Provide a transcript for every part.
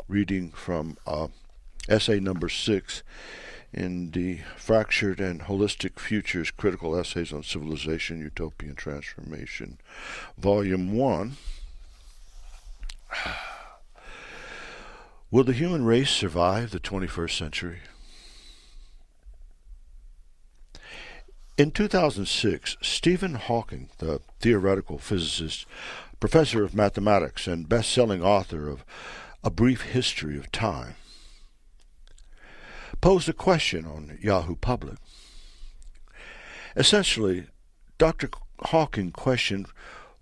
reading from essay number 6 in the Fractured and Holistic Futures Critical Essays on Civilization, Utopia, and Transformation, Volume 1. Will the human race survive the 21st century? In 2006, Stephen Hawking, the theoretical physicist, professor of mathematics, and best-selling author of A Brief History of Time, posed a question on Yahoo Public. Essentially, Dr. Hawking questioned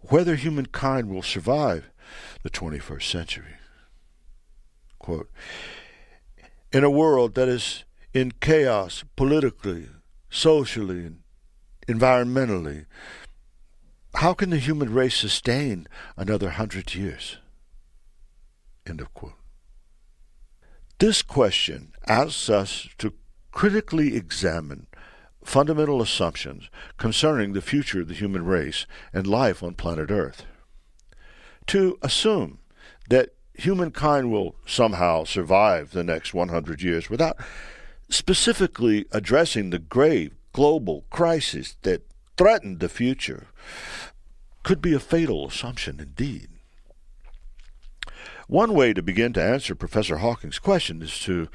whether humankind will survive the 21st century. Quote, in a world that is in chaos politically, socially, and environmentally, how can the human race sustain another 100 years? End of quote. This question asks us to critically examine fundamental assumptions concerning the future of the human race and life on planet Earth. To assume that humankind will somehow survive the next 100 years without specifically addressing the grave global crisis that threaten the future could be a fatal assumption indeed. One way to begin to answer Professor Hawking's question is to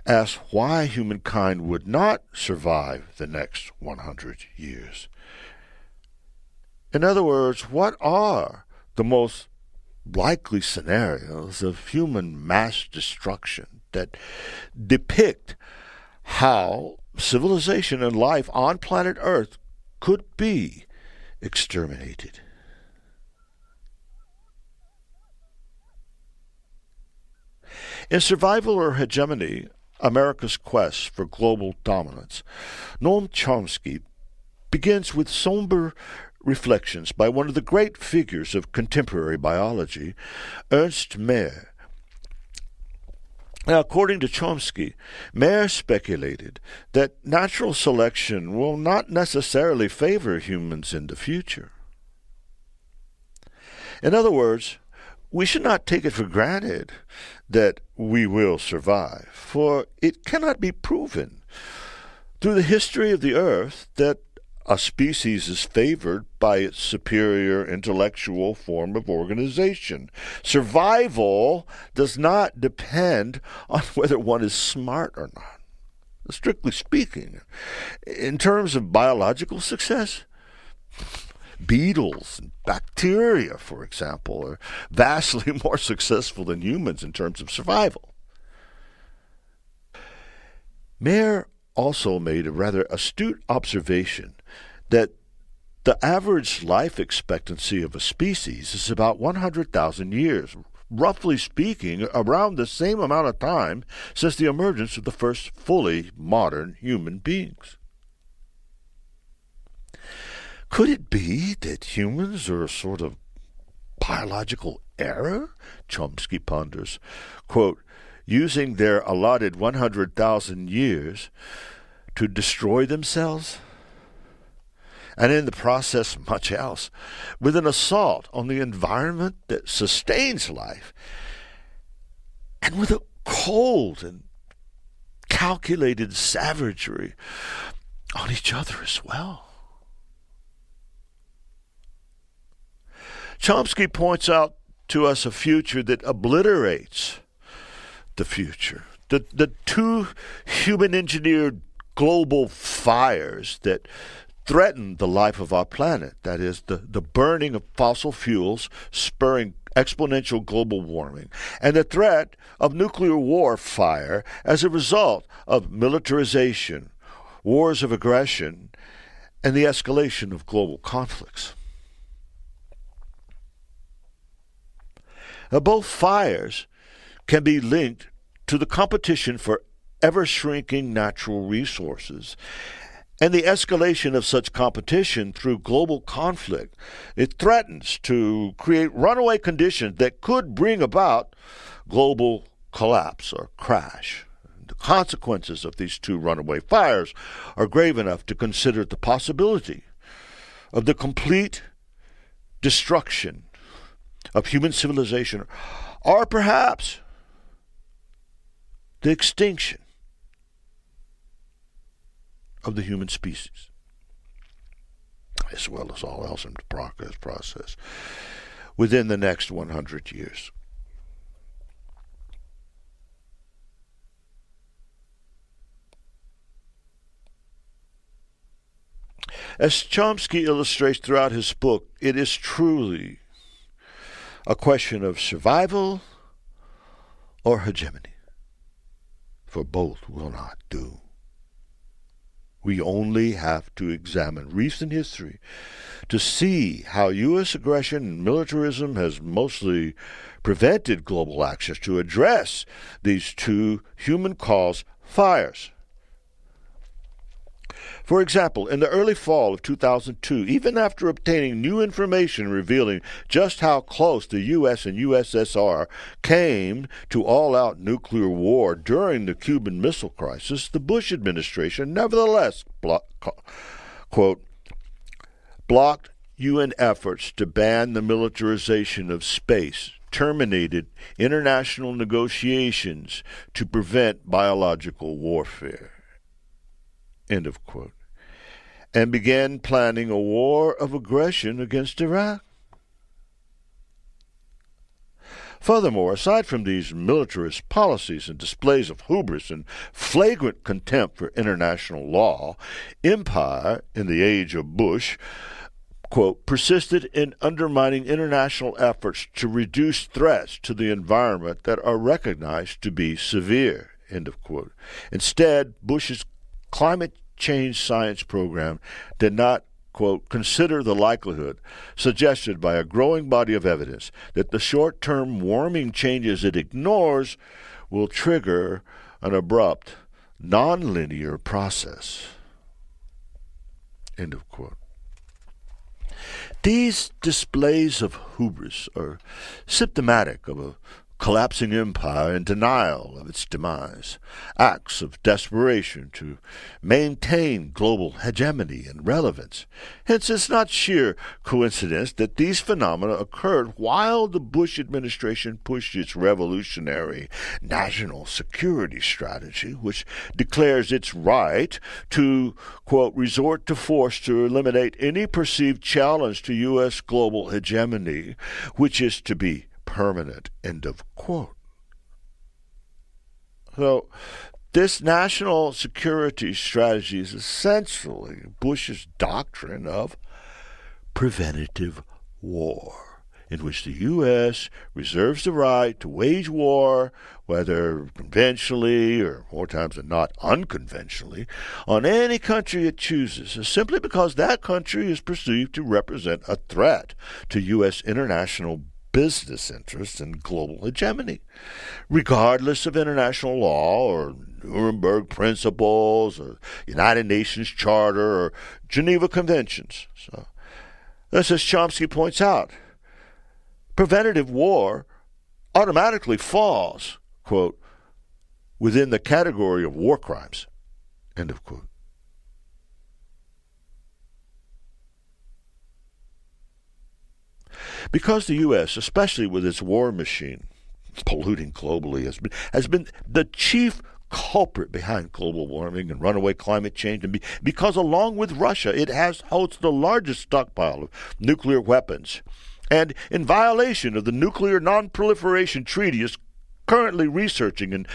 ask why humankind would not survive the next 100 years. In other words, what are the most likely scenarios of human mass destruction that depict how civilization and life on planet Earth could be exterminated? In Survival or Hegemony, America's Quest for Global Dominance, Noam Chomsky begins with somber reflections by one of the great figures of contemporary biology, Ernst Mayr. Now, according to Chomsky, Mayr speculated that natural selection will not necessarily favor humans in the future. In other words, we should not take it for granted that we will survive, for it cannot be proven through the history of the earth that a species is favored by its superior intellectual form of organization. Survival does not depend on whether one is smart or not. Strictly speaking, in terms of biological success, beetles and bacteria, for example, are vastly more successful than humans in terms of survival. Mayr also made a rather astute observation that the average life expectancy of a species is about 100,000 years, roughly speaking, around the same amount of time since the emergence of the first fully modern human beings. Could it be that humans are a sort of biological error? Chomsky ponders, quote, using their allotted 100,000 years to destroy themselves, and in the process much else, with an assault on the environment that sustains life, and with a cold and calculated savagery on each other as well. Chomsky points out to us a future that obliterates the future. The two human-engineered global fires that threaten the life of our planet, that is, the burning of fossil fuels spurring exponential global warming, and the threat of nuclear warfare as a result of militarization, wars of aggression, and the escalation of global conflicts. Both fires can be linked to the competition for ever-shrinking natural resources and the escalation of such competition through global conflict. It threatens to create runaway conditions that could bring about global collapse or crash. The consequences of these two runaway fires are grave enough to consider the possibility of the complete destruction of human civilization, or perhaps the extinction of the human species, as well as all else in the progress process, within the next 100 years. As Chomsky illustrates throughout his book, it is truly a question of survival or hegemony, for both will not do. We only have to examine recent history to see how U.S. aggression and militarism has mostly prevented global access to address these two human-caused fires. For example, in the early fall of 2002, even after obtaining new information revealing just how close the U.S. and USSR came to all-out nuclear war during the Cuban Missile Crisis, the Bush administration nevertheless blocked UN efforts to ban the militarization of space, terminated international negotiations to prevent biological warfare, end of quote, and began planning a war of aggression against Iraq. Furthermore, aside from these militarist policies and displays of hubris and flagrant contempt for international law, empire, in the age of Bush, quote, persisted in undermining international efforts to reduce threats to the environment that are recognized to be severe, end of quote. Instead, Bush's climate change science program did not, quote, consider the likelihood suggested by a growing body of evidence that the short-term warming changes it ignores will trigger an abrupt, non-linear process, end of quote. These displays of hubris are symptomatic of a collapsing empire in denial of its demise, acts of desperation to maintain global hegemony and relevance. Hence, it's not sheer coincidence that these phenomena occurred while the Bush administration pushed its revolutionary national security strategy, which declares its right to, quote, resort to force to eliminate any perceived challenge to U.S. global hegemony, which is to be permanent, end of quote. So this national security strategy is essentially Bush's doctrine of preventative war, in which the U.S. reserves the right to wage war, whether conventionally or more times than not unconventionally, on any country it chooses, simply because that country is perceived to represent a threat to U.S. international business interests and global hegemony, regardless of international law or Nuremberg principles or United Nations Charter or Geneva Conventions. So, this, as Chomsky points out, preventative war automatically falls, quote, within the category of war crimes, end of quote. Because the U.S., especially with its war machine, polluting globally, has been the chief culprit behind global warming and runaway climate change, and because along with Russia, it holds the largest stockpile of nuclear weapons, and in violation of the Nuclear Non-Proliferation Treaty, is currently researching and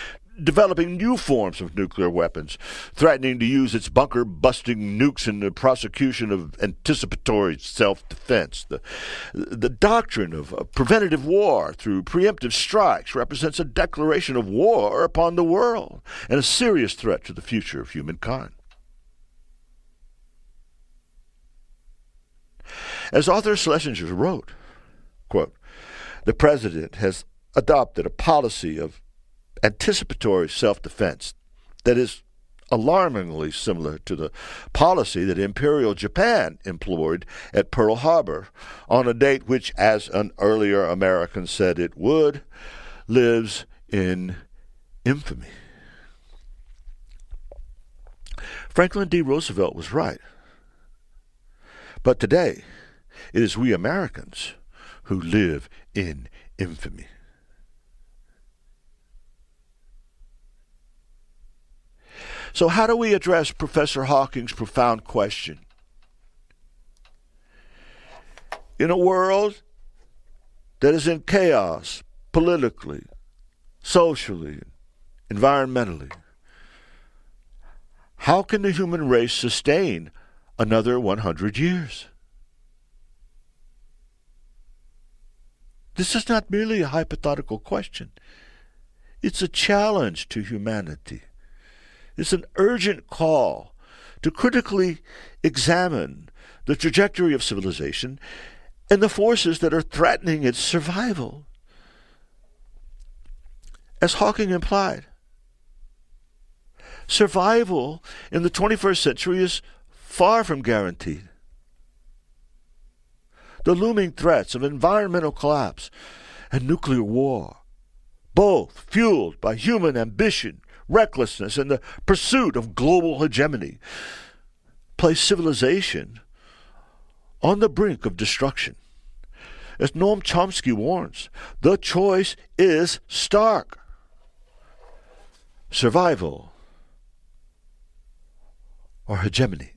developing new forms of nuclear weapons, threatening to use its bunker-busting nukes in the prosecution of anticipatory self-defense. The doctrine of preventative war through preemptive strikes represents a declaration of war upon the world and a serious threat to the future of humankind. As Arthur Schlesinger wrote, quote, the president has adopted a policy of anticipatory self-defense that is alarmingly similar to the policy that Imperial Japan employed at Pearl Harbor on a date which, as an earlier American said it would, lives in infamy. Franklin D. Roosevelt was right. But today, it is we Americans who live in infamy. So how do we address Professor Hawking's profound question? In a world that is in chaos, politically, socially, environmentally, how can the human race sustain another 100 years? This is not merely a hypothetical question. It's a challenge to humanity. It's an urgent call to critically examine the trajectory of civilization and the forces that are threatening its survival. As Hawking implied, survival in the 21st century is far from guaranteed. The looming threats of environmental collapse and nuclear war, both fueled by human ambition, recklessness, and the pursuit of global hegemony, place civilization on the brink of destruction. As Noam Chomsky warns, the choice is stark. Survival or hegemony.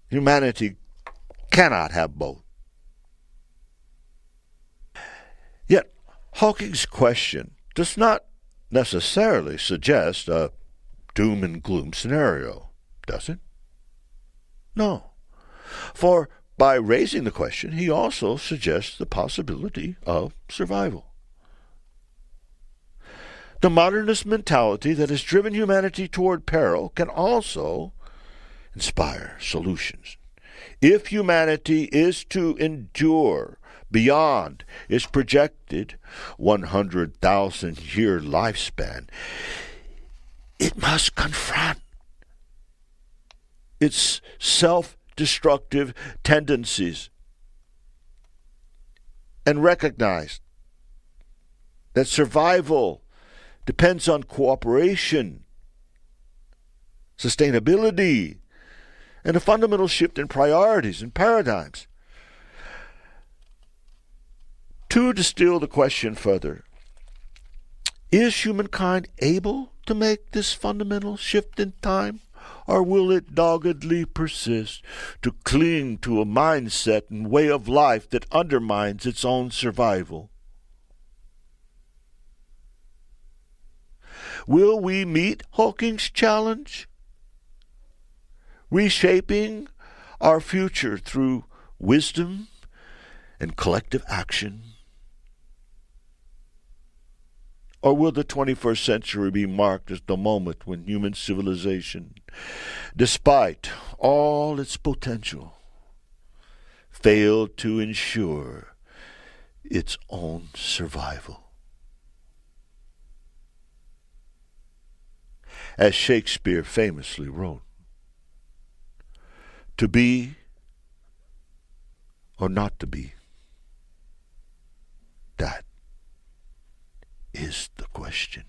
Humanity cannot have both. Yet, Hawking's question does not necessarily suggest a doom and gloom scenario, does it? No. For by raising the question, he also suggests the possibility of survival. The modernist mentality that has driven humanity toward peril can also inspire solutions. If humanity is to endure beyond its projected 100,000-year lifespan, it must confront its self-destructive tendencies and recognize that survival depends on cooperation, sustainability, and a fundamental shift in priorities and paradigms. To distill the question further, is humankind able to make this fundamental shift in time, or will it doggedly persist to cling to a mindset and way of life that undermines its own survival? Will we meet Hawking's challenge, reshaping our future through wisdom and collective action? Or will the 21st century be marked as the moment when human civilization, despite all its potential, failed to ensure its own survival? As Shakespeare famously wrote, to be or not to be, that is the question.